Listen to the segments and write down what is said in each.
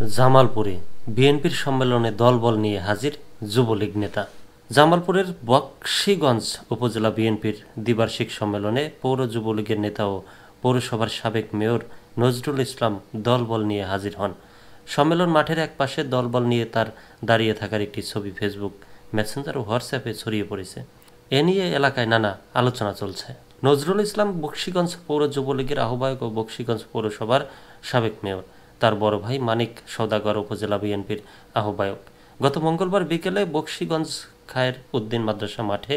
জামালপুরে বিএনপির সম্মেলনে দলবল নিয়ে হাজির যুবলীগ নেতা। জামালপুরের বকশীগঞ্জ উপজেলা বিএনপির দ্বিবার্ষিক সম্মেলনে পৌর যুবলীগের নেতা ও পৌরসভার সাবেক মেয়র নজরুল ইসলাম দলবল নিয়ে হাজির হন। সম্মেলন মাঠের এক পাশে দলবল নিয়ে তার দাঁড়িয়ে থাকার একটি ছবি ফেসবুক, মেসেঞ্জার ও হোয়াটসঅ্যাপে ছড়িয়ে পড়েছে। এ নিয়ে এলাকায় নানা আলোচনা চলছে। নজরুল ইসলাম বকশীগঞ্জ পৌর যুবলীগের আহ্বায়ক ও বকশীগঞ্জ পৌরসভার সাবেক মেয়র। তার বড় ভাই মানিক সওদাগর উপজেলা বিএনপির আহ্বায়ক। গত মঙ্গলবার বিকেলে বকশীগঞ্জ খায়ের উদ্দিন মাদ্রাসা মাঠে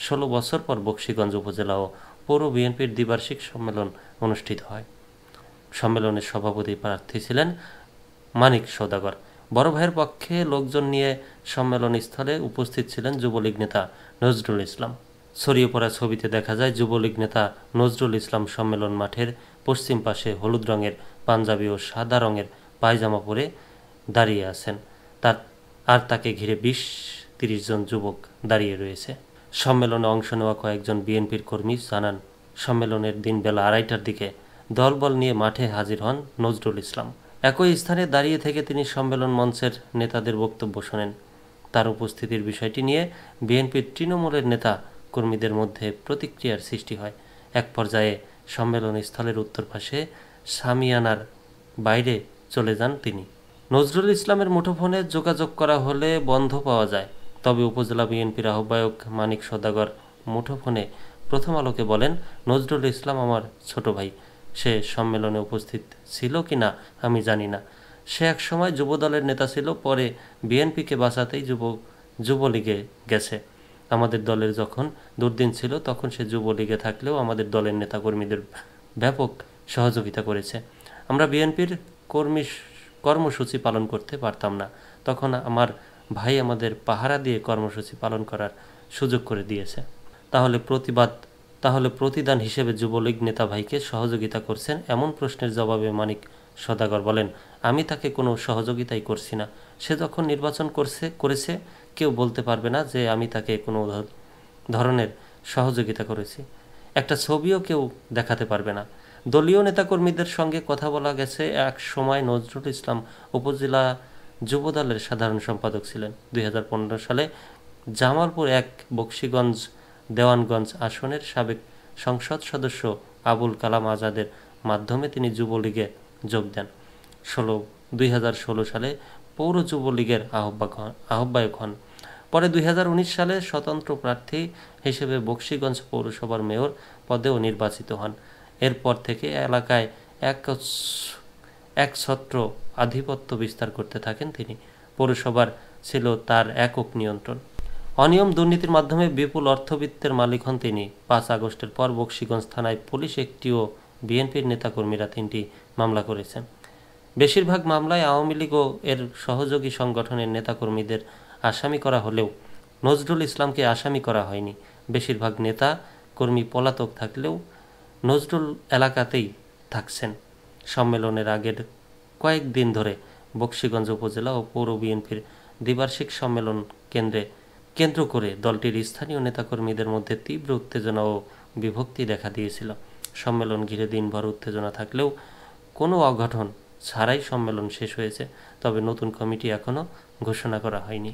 ১৬ বছর পর বকশীগঞ্জ উপজেলা ও পৌর বিএনপির দ্বিবার্ষিক সম্মেলন অনুষ্ঠিত হয়। সম্মেলনের সভাপতি প্রার্থী ছিলেন মানিক সওদাগর। বড় ভাইয়ের পক্ষে লোকজন নিয়ে সম্মেলনস্থলে উপস্থিত ছিলেন যুবলীগ নেতা নজরুল ইসলাম। ছড়িয়ে পড়া ছবিতে দেখা যায় যুবলীগ নেতা নজরুল ইসলাম সম্মেলন মাঠের পশ্চিম পাশে হলুদ রঙের পাঞ্জাবি ও সাদা রঙের পায়জামা পরে দাঁড়িয়ে আছেন। তাকে ঘিরে ২০-৩০ জন যুবক দাঁড়িয়ে রয়েছে। সম্মেলনে অংশ নেওয়া কয়েকজন বিএনপির কর্মী জানান, সম্মেলনের দিন বেলা ২:৩০টার দিকে দলবল নিয়ে মাঠে হাজির হন নজরুল ইসলাম। একই স্থানে দাঁড়িয়ে থেকে তিনি সম্মেলন মঞ্চের নেতাদের বক্তব্য শোনেন। তার উপস্থিতির বিষয়টি নিয়ে বিএনপির তৃণমূলের নেতা কর্মীদের মধ্যে প্রতিক্রিয়ার সৃষ্টি হয়। এক পর্যায়ে সম্মেলন স্থলের উত্তর পাশে সামিয়ানার বাইরে চলে যান তিনি। নজরুল ইসলামের মুঠোফোনে যোগাযোগ করা হলে বন্ধ পাওয়া যায়। তবে উপজেলা বিএনপির আহ্বায়ক মানিক সওদাগর মুঠোফোনে প্রথম আলোকে বলেন, নজরুল ইসলাম আমার ছোট ভাই। সে সম্মেলনে উপস্থিত ছিল কিনা আমি জানি না। সে এক সময় যুবদলের নেতা ছিল, পরে বিএনপিকে বাঁচাতেই যুবলীগে গেছে। আমাদের দলের যখন দুর্দিন ছিল তখন সে যুবলীগে থাকলেও আমাদের দলের নেতাকর্মীদের ব্যাপক সহযোগিতা করেছে। আমরা বিএনপির কর্মসূচি পালন করতে পারতাম না, তখন আমার ভাই আমাদের পাহারা দিয়ে কর্মসূচি পালন করার সুযোগ করে দিয়েছে। তাহলে প্রতিদান হিসেবে যুবলীগ নেতা ভাইকে সহযোগিতা করছেন? এমন প্রশ্নের জবাবে মানিক সওদাগর বলেন, আমি তাকে কোনো সহযোগিতাই করছি না। সে যখন নির্বাচন করেছে কেউ বলতে পারবে না যে আমি তাকে কোনো ধরনের সহযোগিতা করেছি। একটা ছবিও কেউ দেখাতে পারবে না। দলীয় নেতাকর্মীদের সঙ্গে কথা বলা গেছে, এক সময় নজরুল ইসলাম উপজেলা যুবদলের সাধারণ সম্পাদক ছিলেন। ২০১৫ সালে জামালপুর ১ বকশীগঞ্জ দেওয়ানগঞ্জ আসনের সাবেক সংসদ সদস্য আবুল কালাম আজাদের মাধ্যমে তিনি যুবলীগে যোগ দেন। ২০১৬ সালে পৌর যুবলীগের আহ্বায়ক হন। পরে ২০১৯ সালে স্বতন্ত্র প্রার্থী হিসেবে বকশীগঞ্জ পৌরসভার মেয়র পদেও নির্বাচিত হন। এরপর থেকে এলাকায় একছত্র আধিপত্য বিস্তার করতে থাকেন তিনি। পৌরসভার ছিল তার একক নিয়ন্ত্রণ। অনিয়ম দুর্নীতির মাধ্যমে বিপুল অর্থবিত্তের মালিক হন তিনি। ৫ আগস্টের পর বকশীগঞ্জ থানায় পুলিশ একটি ও বিএনপির নেতাকর্মীরা ৩টি মামলা করেছেন। বেশিরভাগ মামলায় আওয়ামী লীগ ও এর সহযোগী সংগঠনের নেতাকর্মীদের আসামি করা হলেও নজরুল ইসলামকে আসামি করা হয়নি। বেশিরভাগ নেতা কর্মী পলাতক থাকলেও নজরুল এলাকাতেই থাকছেন। সম্মেলনের আগের কয়েকদিন ধরে বকশীগঞ্জ উপজেলা ও পৌর বিএনপির দ্বিবার্ষিক সম্মেলন কেন্দ্র করে দলটির স্থানীয় নেতাকর্মীদের মধ্যে তীব্র উত্তেজনা ও বিভক্তি দেখা দিয়েছিল। সম্মেলন ঘিরে দিনভর উত্তেজনা থাকলেও কোনো অঘটন ছাড়াই সম্মেলন শেষ হয়েছে। তবে নতুন কমিটি এখনও ঘোষণা করা হয়নি।